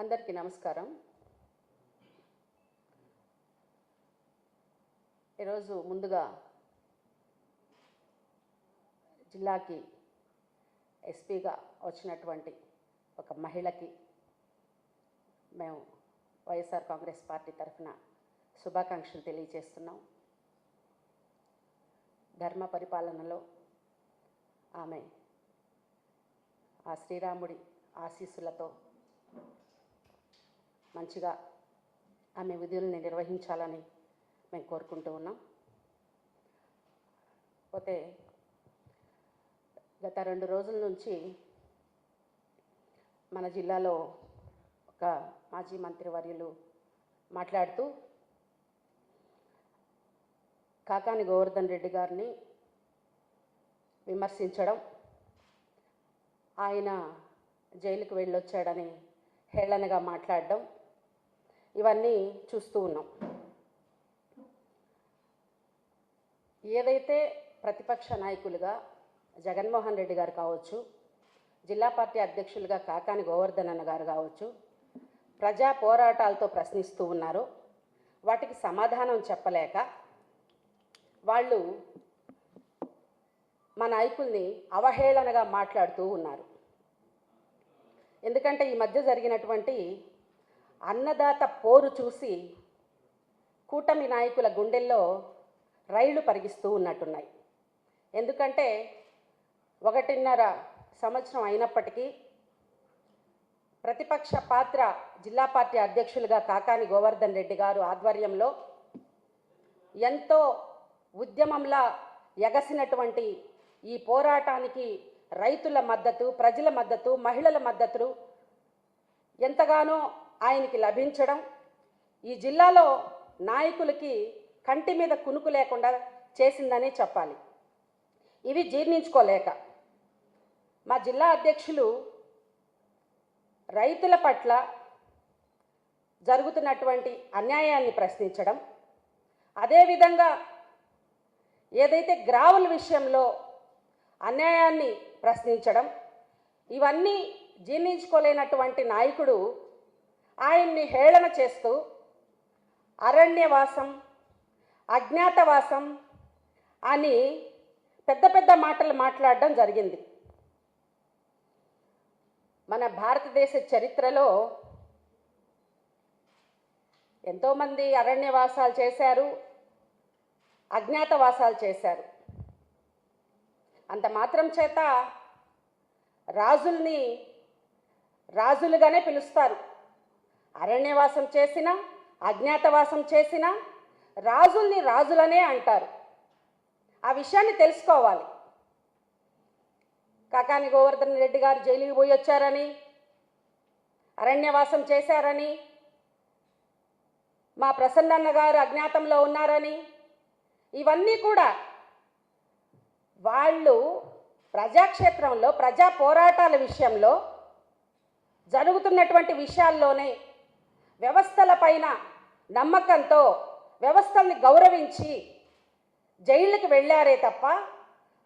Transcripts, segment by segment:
అందరికీ నమస్కారం. ఈరోజు ముందుగా జిల్లాకి ఎస్పీగా వచ్చినటువంటి ఒక మహిళకి మేము వైఎస్ఆర్ కాంగ్రెస్ పార్టీ తరఫున శుభాకాంక్షలు తెలియజేస్తున్నాం. ధర్మ పరిపాలనలో ఆమె ఆ శ్రీరాముడి ఆశీస్సులతో మంచిగా ఆమె విధుల్ని నిర్వహించాలని మేము కోరుకుంటూ ఉన్నాం. పోతే గత 2 రోజుల నుంచి మన జిల్లాలో ఒక మాజీ మంత్రివర్యులు మాట్లాడుతూ కాకాని గోవర్ధన్ రెడ్డి గారిని విమర్శించడం, ఆయన జైలుకు వెళ్ళొచ్చాడని హేళనగా మాట్లాడడం, ఇవన్నీ చూస్తూ ఉన్నాం. ఏదైతే ప్రతిపక్ష నాయకులుగా జగన్మోహన్ రెడ్డి గారు కావచ్చు, జిల్లా పార్టీ అధ్యక్షులుగా కాకాని గోవర్ధన్ అన్న గారు కావచ్చు, ప్రజా పోరాటాలతో ప్రశ్నిస్తూ ఉన్నారో వాటికి సమాధానం చెప్పలేక వాళ్ళు మా నాయకుల్ని అవహేళనగా మాట్లాడుతూ ఉన్నారు. ఎందుకంటే ఈ మధ్య జరిగినటువంటి అన్నదాత పోరు చూసి కూటమి నాయకుల గుండెల్లో రైళ్లు పరిగిస్తూ ఉన్నట్టున్నాయి. ఎందుకంటే 1.5 సంవత్సరం అయినప్పటికీ ప్రతిపక్ష పాత్ర జిల్లా పార్టీ అధ్యక్షులుగా కాకాని గోవర్ధన్ రెడ్డి గారు ఆధ్వర్యంలో ఎంతో ఉద్యమంలా ఎగసినటువంటి ఈ పోరాటానికి రైతుల మద్దతు, ప్రజల మద్దతు, మహిళల మద్దతు ఎంతగానో ఆయనకి లభించడం ఈ జిల్లాలో నాయకులకి కంటి మీద కునుకు లేకుండా చేసిందని చెప్పాలి. ఇవి జీర్ణించుకోలేక మా జిల్లా అధ్యక్షులు రైతుల పట్ల జరుగుతున్నటువంటి అన్యాయాన్ని ప్రశ్నించడం, అదేవిధంగా ఏదైతే గ్రావుల విషయంలో అన్యాయాన్ని ప్రశ్నించడం, ఇవన్నీ జీర్ణించుకోలేనటువంటి నాయకుడు ఆయన్ని హేళన చేస్తూ అరణ్యవాసం, అజ్ఞాతవాసం అని పెద్ద పెద్ద మాటలు మాట్లాడడం జరిగింది. మన భారతదేశ చరిత్రలో ఎంతోమంది అరణ్యవాసాలు చేశారు, అజ్ఞాతవాసాలు చేశారు. అంత మాత్రం చేత రాజుల్ని రాజులుగానే పిలుస్తారు. అరణ్యవాసం చేసిన, అజ్ఞాతవాసం చేసిన రాజుల్ని రాజులనే అంటారు. ఆ విషయాన్ని తెలుసుకోవాలి. కాకాని గోవర్ధన్ రెడ్డి గారు జైలుకి పోయి వచ్చారని, అరణ్యవాసం చేశారని, మా ప్రసన్నన్న గారు అజ్ఞాతంలో ఉన్నారని, ఇవన్నీ కూడా వాళ్ళు ప్రజాక్షేత్రంలో ప్రజా పోరాటాల విషయంలో జరుగుతున్నటువంటి విషయాల్లోనే వ్యవస్థలపైన నమ్మకంతో వ్యవస్థల్ని గౌరవించి జైళ్ళకి వెళ్ళారే తప్ప,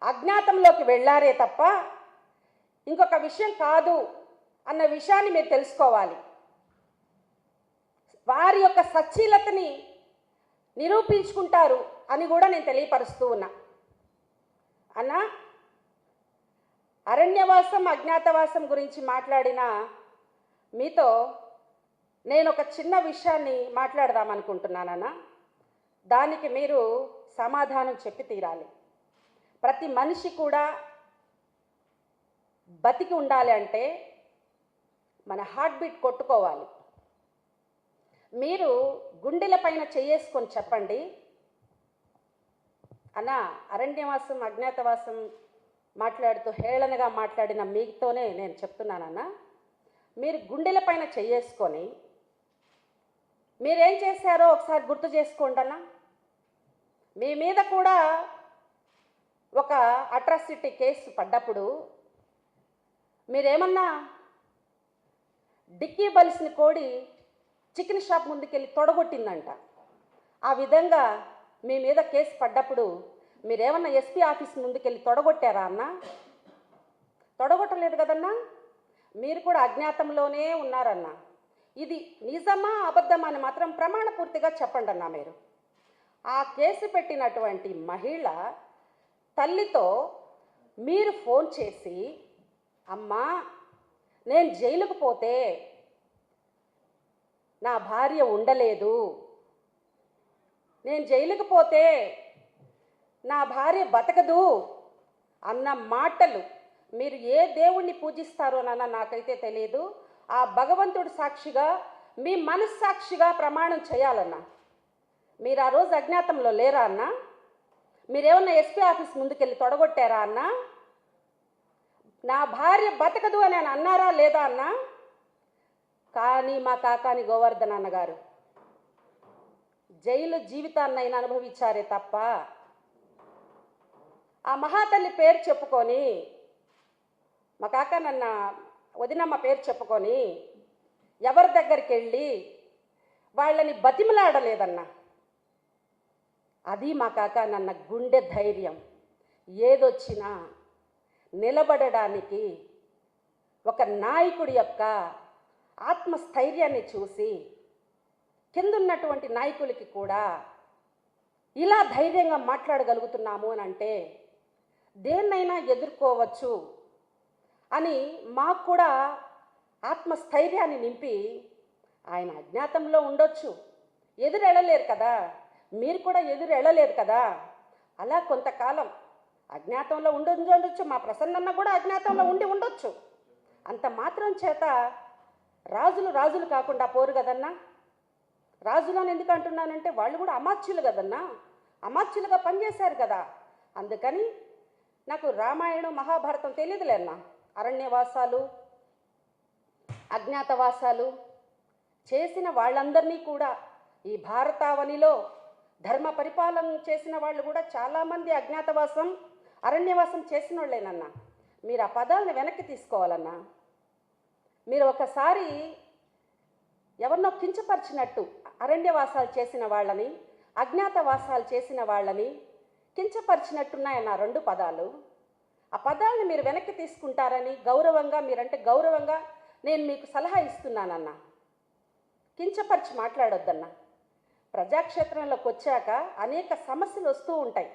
అజ్ఞాతంలోకి వెళ్ళారే తప్ప ఇంకొక విషయం కాదు అన్న విషయాన్ని మీరు తెలుసుకోవాలి. వారి యొక్క సచ్చీలతని నిరూపించుకుంటారు అని కూడా నేను తెలియపరుస్తూ ఉన్నా. అన్న, అరణ్యవాసం, అజ్ఞాతవాసం గురించి మాట్లాడిన మీతో నేను ఒక చిన్న విషయాన్ని మాట్లాడదామనుకుంటున్నానన్న. దానికి మీరు సమాధానం చెప్పి తీరాలి. ప్రతి మనిషి కూడా బతికి ఉండాలి అంటే మన హార్ట్ బీట్ కొట్టుకోవాలి. మీరు గుండెల పైన చేసుకొని చెప్పండి అన్న, అరణ్యవాసం, అజ్ఞాతవాసం మాట్లాడుతూ హేళనగా మాట్లాడిన మీతోనే నేను చెప్తున్నానన్నా, మీరు గుండెల పైన చేసుకొని మీరేం చేశారో ఒకసారి గుర్తు చేసుకోండి అన్న. మీ మీద కూడా ఒక అట్రాసిటీ కేసు పడ్డప్పుడు మీరేమన్నా డిక్కీ బలిసిన కోడి చికెన్ షాప్ ముందుకెళ్ళి తొడగొట్టిందంట. ఆ విధంగా మీ మీద కేసు పడ్డప్పుడు మీరేమన్నా ఎస్పీ ఆఫీస్ ముందుకెళ్ళి తొడగొట్టారా అన్న? తొడగొట్టలేదు కదన్నా. మీరు కూడా అజ్ఞాతంలోనే ఉన్నారన్న. ఇది నిజమా అబద్ధమా అని మాత్రం ప్రమాణపూర్తిగా చెప్పండి అన్నా మీరు. ఆ కేసు పెట్టినటువంటి మహిళ తల్లితో మీరు ఫోన్ చేసి, అమ్మా నేను జైలుకు పోతే నా భార్య ఉండలేదు, నేను జైలుకు పోతే నా భార్య బతకదు అన్న మాటలు మీరు ఏ దేవుణ్ణి పూజిస్తారోనన్నా నాకైతే తెలియదు. ఆ భగవంతుడు సాక్షిగా మీ మనస్సాక్షిగా ప్రమాణం చేయాలన్నా. మీరు ఆ రోజు అజ్ఞాతంలో లేరా అన్నా? మీరేమన్నా ఎస్పీ ఆఫీస్ ముందుకెళ్ళి తొడగొట్టారా అన్నా? నా భార్య బతకదు అని అన్నారా లేదా అన్నా? కానీ మా కాకాని గోవర్ధన్ అన్నగారు జైలు జీవితాన్నైనా అనుభవించారే తప్ప ఆ మహాతల్లి పేరు చెప్పుకొని, మా కాకా నన్న వదినమ్మ పేరు చెప్పుకొని ఎవరి దగ్గరికి వెళ్ళి వాళ్ళని బతిమలాడలేదన్నా. అది మా కాకా నన్న గుండె ధైర్యం. ఏదొచ్చినా నిలబడడానికి ఒక నాయకుడి యొక్క ఆత్మస్థైర్యాన్ని చూసి కిందున్నటువంటి నాయకులకి కూడా ఇలా ధైర్యంగా మాట్లాడగలుగుతున్నాము అని అంటే దేన్నైనా ఎదుర్కోవచ్చు అని మాకు కూడా ఆత్మస్థైర్యాన్ని నింపి, ఆయన అజ్ఞాతంలో ఉండొచ్చు, ఎదురెళ్ళలేరు కదా, మీరు కూడా ఎదురెళ్ళలేదు కదా, అలా కొంతకాలం అజ్ఞాతంలో ఉండొచ్చు. మా ప్రసన్నన్న కూడా అజ్ఞాతంలో ఉండొచ్చు. అంత మాత్రం చేత రాజులు కాకుండా పోరు కదన్నా. రాజులను ఎందుకు అంటున్నానంటే వాళ్ళు కూడా అమాత్యులు కదన్నా, అమాత్యులుగా పనిచేశారు కదా. అందుకని నాకు రామాయణం మహాభారతం తెలియదులేన్నా. అరణ్యవాసాలు, అజ్ఞాతవాసాలు చేసిన వాళ్ళందరినీ కూడా ఈ భారతావనిలో ధర్మ పరిపాలన చేసిన వాళ్ళు కూడా చాలామంది అజ్ఞాతవాసం, అరణ్యవాసం చేసిన వాళ్ళేనన్నా. మీరు ఆ పదాలను వెనక్కి తీసుకోవాలన్నా. మీరు ఒకసారి ఎవరినో కించపరిచినట్టు అరణ్యవాసాలు చేసిన వాళ్ళని, అజ్ఞాతవాసాలు చేసిన వాళ్ళని కించపరిచినట్టున్నాయన్న రెండు పదాలు. ఆ పదాలను మీరు వెనక్కి తీసుకుంటారని గౌరవంగా, మీరంటే గౌరవంగా నేను మీకు సలహా ఇస్తున్నానన్నా. కించపరిచి మాట్లాడొద్దన్నా. ప్రజాక్షేత్రంలోకి వచ్చాక అనేక సమస్యలు వస్తూ ఉంటాయి.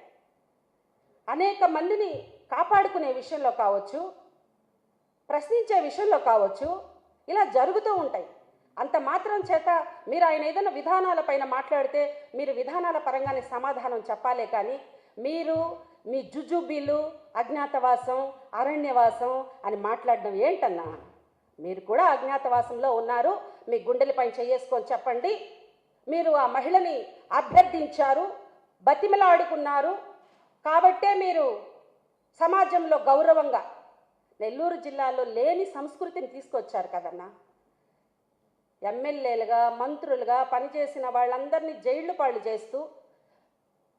అనేక మందిని కాపాడుకునే విషయంలో కావచ్చు, ప్రశ్నించే విషయంలో కావచ్చు, ఇలా జరుగుతూ ఉంటాయి. అంత మాత్రం చేత మీరు ఆయన ఏదైనా విధానాలపైన మాట్లాడితే మీరు విధానాల పరంగానే సమాధానం చెప్పాలే కానీ మీరు మీ జుజుబీలు, అజ్ఞాతవాసం, అరణ్యవాసం అని మాట్లాడడం ఏంటన్నా? మీరు కూడా అజ్ఞాతవాసంలో ఉన్నారు. మీ గుండెలపైన చేసుకొని చెప్పండి. మీరు ఆ మహిళని అభ్యర్థించారు, బతిమలాడుకున్నారు కాబట్టే మీరు సమాజంలో గౌరవంగా నెల్లూరు జిల్లాలో లేని సంస్కృతిని తీసుకొచ్చారు కదన్నా. ఎమ్మెల్యేలుగా, మంత్రులుగా పనిచేసిన వాళ్ళందరినీ జైళ్ళు పాళ్ళు చేస్తూ,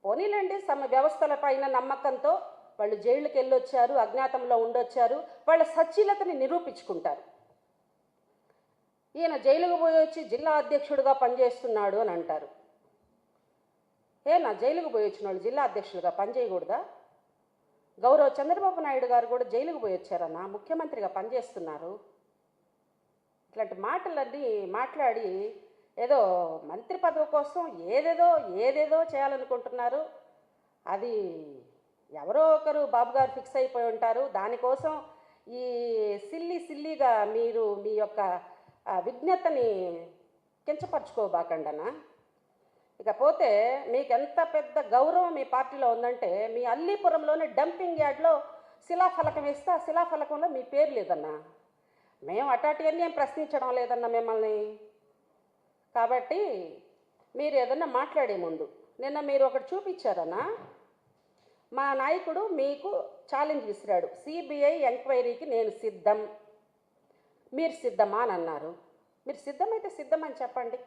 పోనీలండి వ్యవస్థలపైన నమ్మకంతో వాళ్ళు జైళ్ళకి వెళ్ళొచ్చారు, అజ్ఞాతంలో ఉండొచ్చారు, వాళ్ళ సచ్చీలతని నిరూపించుకుంటారు. ఈయన జైలుకు పోయి వచ్చి జిల్లా అధ్యక్షుడిగా పనిచేస్తున్నాడు అని అంటారు. ఏనా జైలుకు పోయి వచ్చిన వాళ్ళు జిల్లా అధ్యక్షుడిగా పనిచేయకూడదా? గౌరవ చంద్రబాబు నాయుడు గారు కూడా జైలుకు పోయి వచ్చారన్న, ముఖ్యమంత్రిగా పనిచేస్తున్నారు. ఇట్లాంటి మాటలన్నీ మాట్లాడి ఏదో మంత్రి పదవి కోసం ఏదేదో చేయాలనుకుంటున్నారు. అది ఎవరో ఒకరు బాబు గారు ఫిక్స్ అయిపోయి ఉంటారు. దానికోసం ఈ సిల్లీగా మీరు మీ యొక్క విజ్ఞతని కించపరచుకోబాకండనా. ఇకపోతే మీకు ఎంత పెద్ద గౌరవం మీ పార్టీలో ఉందంటే, మీ అల్లీపురంలోనే డంపింగ్ యార్డ్లో శిలాఫలకం వేస్తే ఆ శిలాఫలకంలో మీ పేరు లేదన్నా. మేము అటాటివన్నీ ఏం ప్రశ్నించడం లేదన్నా మిమ్మల్ని. కాబట్టి మీరు ఏదన్నా మాట్లాడే ముందు, నిన్న మీరు ఒకటి చూపించారన్నా, మా నాయకుడు మీకు ఛాలెంజ్ విసిరాడు, సిబిఐ ఎంక్వైరీకి నేను సిద్ధం, మీరు సిద్ధమా అని అన్నారు. మీరు సిద్ధమైతే సిద్ధమని చెప్పండి.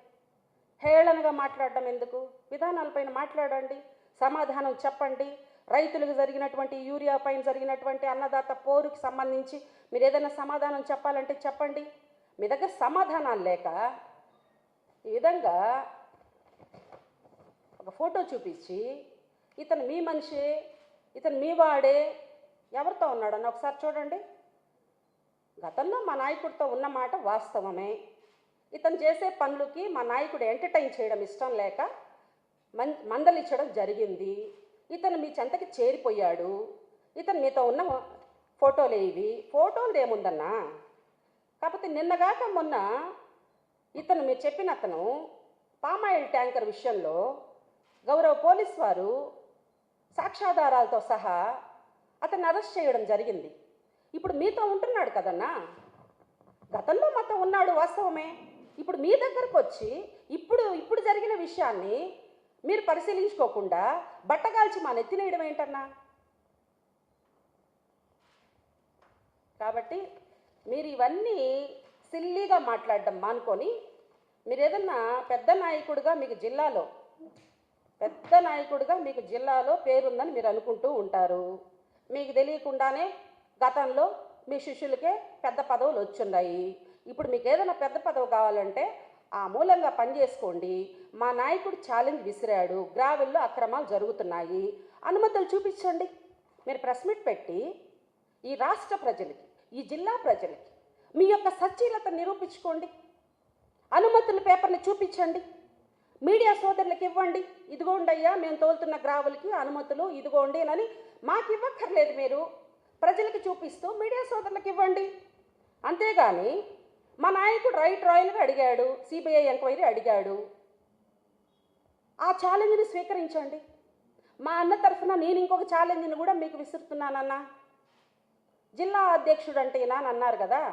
హేళనగా మాట్లాడడం ఎందుకు? విధానాలపైన మాట్లాడండి, సమాధానం చెప్పండి. రైతులకు జరిగినటువంటి యూరియా పైన జరిగినటువంటి అన్నదాత పోరుకి సంబంధించి మీరు ఏదైనా సమాధానం చెప్పాలంటే చెప్పండి. మీ దగ్గర సమాధానాలు లేక ఈ విధంగా ఒక ఫోటో చూపించి ఇతను మీ మనిషే, ఇతను మీ వాడే, ఎవరితో ఉన్నాడన్న ఒకసారి చూడండి. గతంలో మా నాయకుడితో ఉన్న మాట వాస్తవమే. ఇతను చేసే పనులకి మా నాయకుడు ఎంటర్టైన్ చేయడం ఇష్టం లేక మందలించడం జరిగింది. ఇతను మీ చెంతకి చేరిపోయాడు. ఇతను మీతో ఉన్న ఫోటోలు ఇవి. ఫోటోలు ఏముందన్నా? కాకపోతే నిన్నగాక మొన్న ఇతను మీరు చెప్పిన అతను పామాయిల్ ట్యాంకర్ విషయంలో గౌరవ పోలీస్ వారు సాక్ష్యాధారాలతో సహా అతన్ని అరెస్ట్ చేయడం జరిగింది. ఇప్పుడు మీతో ఉంటున్నాడు కదన్నా. గతంలో మాతో ఉన్నాడు వాస్తవమే. ఇప్పుడు మీ దగ్గరకు వచ్చి ఇప్పుడు జరిగిన విషయాన్ని మీరు పరిశీలించుకోకుండా బట్టగాల్చి మా నెత్తినేయడం ఏంటన్నా? కాబట్టి మీరు ఇవన్నీ సిల్లీగా మాట్లాడడం మానుకొని మీరు ఏదన్నా పెద్ద నాయకుడిగా మీకు జిల్లాలో పేరుందని మీరు అనుకుంటూ ఉంటారు. మీకు తెలియకుండానే గతంలో మీ శిష్యులకే పెద్ద పదవులు వచ్చున్నాయి. ఇప్పుడు మీకు ఏదైనా పెద్ద పదవి కావాలంటే ఆ మూలంగా పనిచేసుకోండి. మా నాయకుడు ఛాలెంజ్ విసిరాడు, గ్రావెల్లో అక్రమాలు జరుగుతున్నాయి, అనుమతులు చూపించండి. మీరు ప్రెస్ మీట్ పెట్టి ఈ రాష్ట్ర ప్రజలకి, ఈ జిల్లా ప్రజలకి మీ యొక్క సచ్చీలత నిరూపించుకోండి. అనుమతుల పేపర్ని చూపించండి. మీడియా సోదరులకు ఇవ్వండి. ఇదిగోండి అయ్యా, మేము తోలుతున్న గ్రావులకి అనుమతులు ఇదిగోండి అని మాకు ఇవ్వక్కర్లేదు. మీరు ప్రజలకి చూపిస్తూ మీడియా సోదరులకు ఇవ్వండి. అంతేగాని మా నాయకుడు రైట్ రాయల్గా అడిగాడు, సిబిఐ ఎంక్వైరీ అడిగాడు, ఆ ఛాలెంజ్ని స్వీకరించండి. మా అన్న తరఫున నేను ఇంకొక ఛాలెంజ్ని కూడా మీకు విసురుతున్నానన్నా. జిల్లా అధ్యక్షుడు అంటే అని అన్నారు కదా.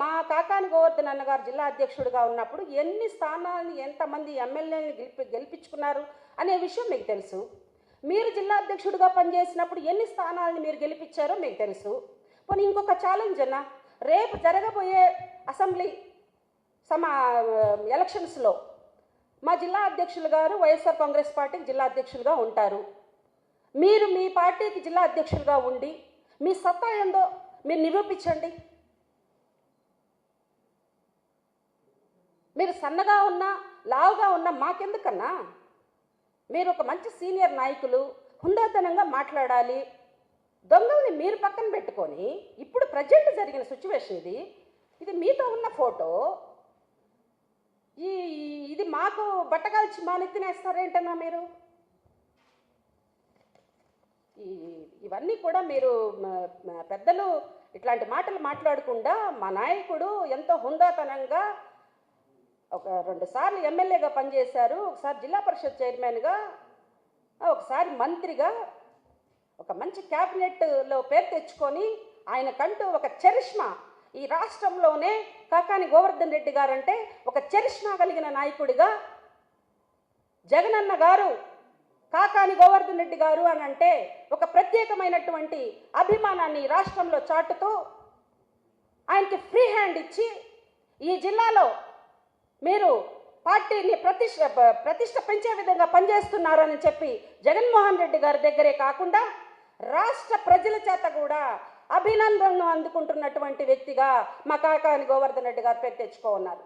మా కాకాని గోవర్ధన్ అన్నగారు జిల్లా అధ్యక్షుడిగా ఉన్నప్పుడు ఎన్ని స్థానాలను ఎంతమంది ఎమ్మెల్యేని గెలిపించుకున్నారు అనే విషయం మీకు తెలుసు. మీరు జిల్లా అధ్యక్షుడిగా పనిచేసినప్పుడు ఎన్ని స్థానాలను మీరు గెలిపించారో మీకు తెలుసు. పోనీ ఇంకొక ఛాలెంజ్ అన్న, రేపు జరగబోయే అసెంబ్లీ ఎలక్షన్స్లో మా జిల్లా అధ్యక్షులు గారు వైఎస్ఆర్ కాంగ్రెస్ పార్టీకి జిల్లా అధ్యక్షులుగా ఉంటారు. మీరు మీ పార్టీకి జిల్లా అధ్యక్షులుగా ఉండి మీ సత్తా ఏందో మీరు నిరూపించండి. మీరు సన్నగా ఉన్నా లావుగా ఉన్నా మాకెందుకన్నా? మీరు ఒక మంచి సీనియర్ నాయకులు, హుందాతనంగా మాట్లాడాలి. దొంగల్ని మీరు పక్కన పెట్టుకొని ఇప్పుడు ప్రజెంట్ జరిగిన సిచ్యువేషన్ ఇది మీతో ఉన్న ఫోటో, ఇది మాకు బట్టగాల్చి మానెత్తినేస్తారేంటన్నా మీరు? ఇవన్నీ కూడా మీరు పెద్దలు ఇట్లాంటి మాటలు మాట్లాడకుండా, మా నాయకుడు ఎంతో హుందాతనంగా ఒక 2 సార్లు ఎమ్మెల్యేగా పనిచేశారు, ఒకసారి జిల్లా పరిషత్ చైర్మన్గా, ఒకసారి మంత్రిగా, ఒక మంచి క్యాబినెట్లో పేరు తెచ్చుకొని ఆయనకంటూ ఒక చరిష్మా, ఈ రాష్ట్రంలోనే కాకాని గోవర్ధన్ రెడ్డి గారంటే ఒక చరిష్మా కలిగిన నాయకుడిగా, జగనన్న గారు కాకాని గోవర్ధన్ రెడ్డి గారు అని అంటే ఒక ప్రత్యేకమైనటువంటి అభిమానాన్ని రాష్ట్రంలో చాటుతూ ఆయనకి ఫ్రీ హ్యాండ్ ఇచ్చి ఈ జిల్లాలో మీరు పార్టీని ప్రతిష్ట పెంచే విధంగా పనిచేస్తున్నారని చెప్పి జగన్మోహన్ రెడ్డి గారి దగ్గరే కాకుండా రాష్ట్ర ప్రజల చేత కూడా అభినందనలు అందుకుంటున్నటువంటి వ్యక్తిగా మా కాకాని గోవర్ధన్ రెడ్డి గారు పేరు తెచ్చుకోన్నారు.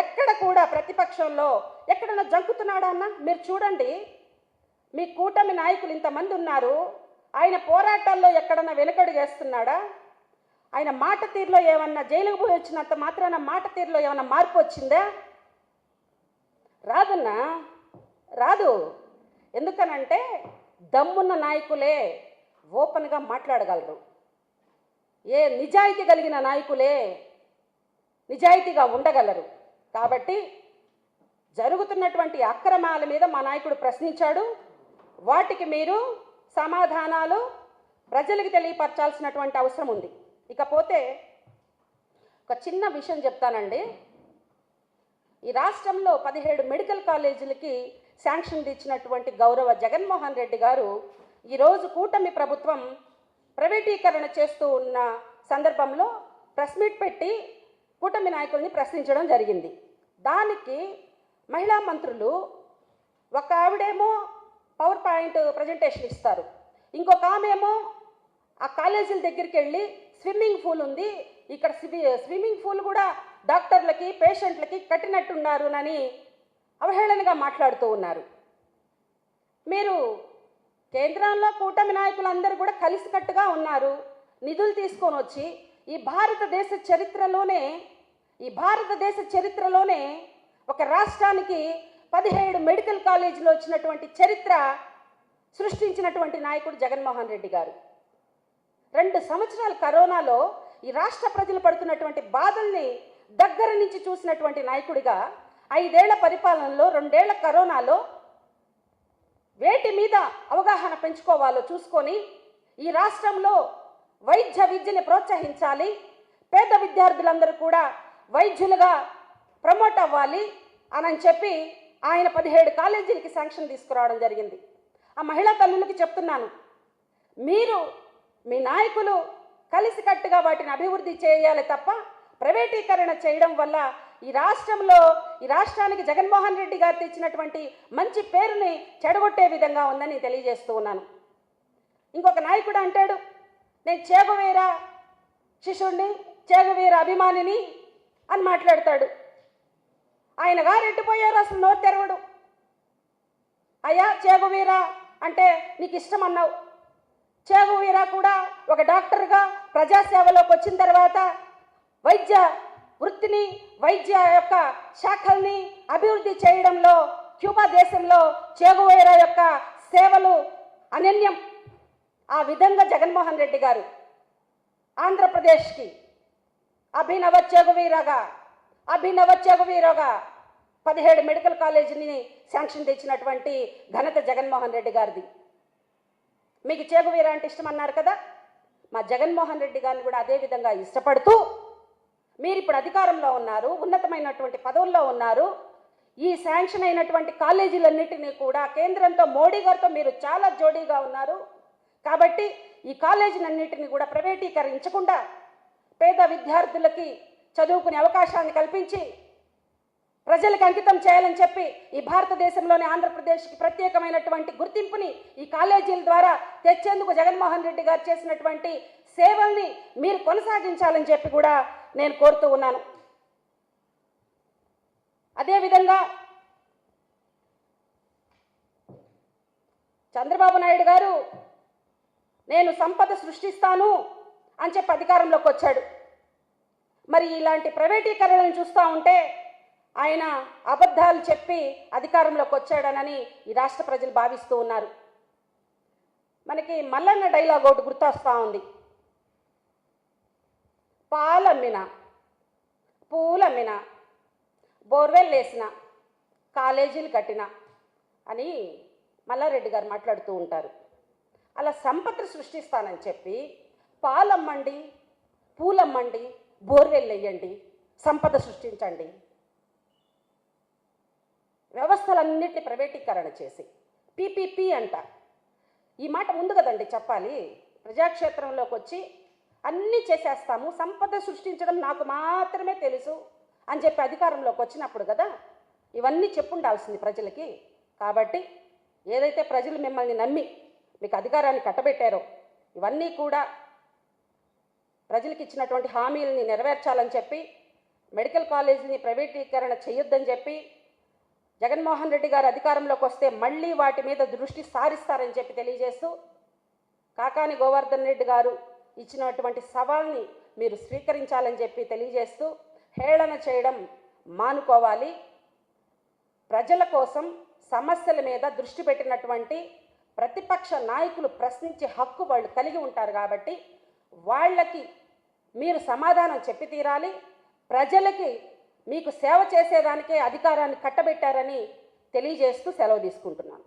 ఎక్కడ కూడా ప్రతిపక్షంలో ఎక్కడన్నా జంకుతున్నాడా అన్న? మీరు చూడండి, మీ కూటమి నాయకులు ఇంతమంది ఉన్నారు, ఆయన పోరాటాల్లో ఎక్కడన్నా వెనుకడుగు వేస్తున్నాడా? ఆయన మాట తీరులో ఏమన్నా, జైలుకు పోయి వచ్చినంత మాత్రాన మాట తీరులో ఏమన్నా మార్పు వచ్చిందా? రాదన్నా, రాదు. ఎందుకనంటే దమ్మున్న నాయకులే ఓపెన్గా మాట్లాడగలరు. నిజాయితీ కలిగిన నాయకులే నిజాయితీగా ఉండగలరు. కాబట్టి జరుగుతున్నటువంటి అక్రమాల మీద మా నాయకుడు ప్రశ్నించాడు. వాటికి మీరు సమాధానాలు ప్రజలకు తెలియపరచాల్సినటువంటి అవసరం ఉంది. ఇకపోతే ఒక చిన్న విషయం చెప్తానండి. ఈ రాష్ట్రంలో 17 మెడికల్ కాలేజీలకి శాంక్షన్ ఇచ్చినటువంటి గౌరవ జగన్మోహన్ రెడ్డి గారు ఈరోజు కూటమి ప్రభుత్వం ప్రైవేటీకరణ చేస్తూ ఉన్న సందర్భంలో ప్రెస్ మీట్ పెట్టి కూటమి నాయకుల్ని ప్రశ్నించడం జరిగింది. దానికి మహిళా మంత్రులు, ఒక ఆవిడేమో పవర్ పాయింట్ ప్రజెంటేషన్ ఇస్తారు, ఇంకొక ఆమెమో ఆ కాలేజీల దగ్గరికి వెళ్ళి స్విమ్మింగ్ పూల్ ఉంది, ఇక్కడ స్విమ్మింగ్ పూల్ కూడా డాక్టర్లకి పేషెంట్లకి కట్టినట్టున్నారు అని అవహేళనగా మాట్లాడుతూ ఉన్నారు. మీరు కేంద్రంలో కూటమి నాయకులందరూ కూడా కలిసికట్టుగా ఉన్నారు, నిధులు తీసుకొని వచ్చి ఈ భారతదేశ చరిత్రలోనే ఒక రాష్ట్రానికి 17 మెడికల్ కాలేజీలు వచ్చినటువంటి చరిత్ర సృష్టించినటువంటి నాయకుడు జగన్మోహన్ రెడ్డి గారు. 2 సంవత్సరాల కరోనాలో ఈ రాష్ట్ర ప్రజలు పడుతున్నటువంటి బాధల్ని దగ్గర నుంచి చూసినటువంటి నాయకుడిగా 5 ఏళ్ల పరిపాలనలో 2 ఏళ్ల కరోనాలో వేటి మీద అవగాహన పెంచుకోవాలో చూసుకొని ఈ రాష్ట్రంలో వైద్య విద్యని ప్రోత్సహించాలి, పేద విద్యార్థులందరూ కూడా వైద్యులుగా ప్రమోట్ అవ్వాలి అని చెప్పి ఆయన 17 కాలేజీలకి శాంక్షన్ తీసుకురావడం జరిగింది. ఆ మహిళా తల్లులకి చెప్తున్నాను, మీరు మీ నాయకులు కలిసికట్టుగా వాటిని అభివృద్ధి చేయాలి తప్ప ప్రైవేటీకరణ చేయడం వల్ల ఈ రాష్ట్రానికి జగన్మోహన్ రెడ్డి గారు తెచ్చినటువంటి మంచి పేరుని చెడగొట్టే విధంగా ఉందని తెలియజేస్తూ ఉన్నాను. ఇంకొక నాయకుడు అంటాడు, నేను చేగువేరా శిష్యుడిని, చేగువేరా అభిమానిని అని మాట్లాడతాడు. ఆయన గారు ఎట్టిపోయారు, అసలు నోరు తెరవడు. అయ్యా చేగువీరా అంటే నీకు ఇష్టం అన్నావు. చేగువీరా కూడా ఒక డాక్టర్గా ప్రజాసేవలోకి వచ్చిన తర్వాత వైద్య వృత్తిని, వైద్య యొక్క శాఖల్ని అభివృద్ధి చేయడంలో క్యూబా దేశంలో చేగువేరా యొక్క సేవలు అనన్యం. ఆ విధంగా జగన్మోహన్ రెడ్డి గారు ఆంధ్రప్రదేశ్కి అభినవ చేగువీరాగా 17 మెడికల్ కాలేజీని శాంక్షన్ తెచ్చినటువంటి ఘనత జగన్మోహన్ రెడ్డి గారిది. మీకు చేగువీరా అంటే ఇష్టం అన్నారు కదా, మా జగన్మోహన్ రెడ్డి గారిని కూడా అదే విధంగా ఇష్టపడుతూ మీరు ఇప్పుడు అధికారంలో ఉన్నారు, ఉన్నతమైనటువంటి పదవుల్లో ఉన్నారు. ఈ శాంక్షన్ అయినటువంటి కాలేజీలన్నిటినీ కూడా కేంద్రంతో మోడీ గారితో మీరు చాలా జోడీగా ఉన్నారు కాబట్టి ఈ కాలేజీలన్నిటిని కూడా ప్రైవేటీకరించకుండా పేద విద్యార్థులకి చదువుకునే అవకాశాన్ని కల్పించి ప్రజలకు అంకితం చేయాలని చెప్పి ఈ భారతదేశంలోని ఆంధ్రప్రదేశ్కి ప్రత్యేకమైనటువంటి గుర్తింపుని ఈ కాలేజీల ద్వారా తెచ్చేందుకు జగన్మోహన్ రెడ్డి గారు చేసినటువంటి సేవల్ని మీరు కొనసాగించాలని చెప్పి కూడా నేను కోరుతూ ఉన్నాను. అదేవిధంగా చంద్రబాబు నాయుడు గారు నేను సంపద సృష్టిస్తాను అని చెప్పి అధికారంలోకి వచ్చాడు. మరి ఇలాంటి ప్రైవేటీకరణను చూస్తూ ఉంటే ఆయన అబద్ధాలు చెప్పి అధికారంలోకి వచ్చాడనని ఈ రాష్ట్ర ప్రజలు భావిస్తూ ఉన్నారు. మనకి మల్లన్న డైలాగ్ ఒకటి గుర్తొస్తూ ఉంది, పాలమ్మిన, పూలమ్మిన, బోర్వెల్ వేసిన, కాలేజీలు కట్టిన అని మల్లారెడ్డి గారు మాట్లాడుతూ ఉంటారు. అలా సంపద సృష్టిస్తానని చెప్పి పాలమ్మండి, పూలమ్మండి, బోర్వెల్ వేయండి, సంపద సృష్టించండి, వ్యవస్థలన్నింటినీ ప్రైవేటీకరణ చేసి పీపీపీ అంట. ఈ మాట ముందు కదండి చెప్పాలి. ప్రజాక్షేత్రంలోకి వచ్చి అన్నీ చేసేస్తాము, సంపద సృష్టించడం నాకు మాత్రమే తెలుసు అని చెప్పి అధికారంలోకి వచ్చినప్పుడు కదా ఇవన్నీ చెప్పుండాల్సింది ప్రజలకి. కాబట్టి ఏదైతే ప్రజలు మిమ్మల్ని నమ్మి మీకు అధికారాన్ని కట్టబెట్టారో ఇవన్నీ కూడా ప్రజలకు ఇచ్చినటువంటి హామీలని నెరవేర్చాలని చెప్పి మెడికల్ కాలేజీని ప్రైవేటీకరణ చేయొద్దని చెప్పి జగన్మోహన్ రెడ్డి గారు అధికారంలోకి వస్తే మళ్ళీ వాటి మీద దృష్టి సారిస్తారని చెప్పి తెలియజేస్తూ కాకాని గోవర్ధన్ రెడ్డి గారు ఇచ్చినటువంటి సవాల్ని మీరు స్వీకరించాలని చెప్పి తెలియజేస్తూ హేళన చేయడం మానుకోవాలి. ప్రజల కోసం సమస్యల మీద దృష్టి పెట్టినటువంటి ప్రతిపక్ష నాయకులు ప్రశ్నించే హక్కు వాళ్ళు కలిగి ఉంటారు కాబట్టి వాళ్ళకి మీరు సమాధానం చెప్పి తీరాలి. ప్రజలకి మీకు సేవ చేసేదానికే అధికారాన్ని కట్టబెట్టారని తెలియజేస్తూ సెలవు తీసుకుంటున్నాను.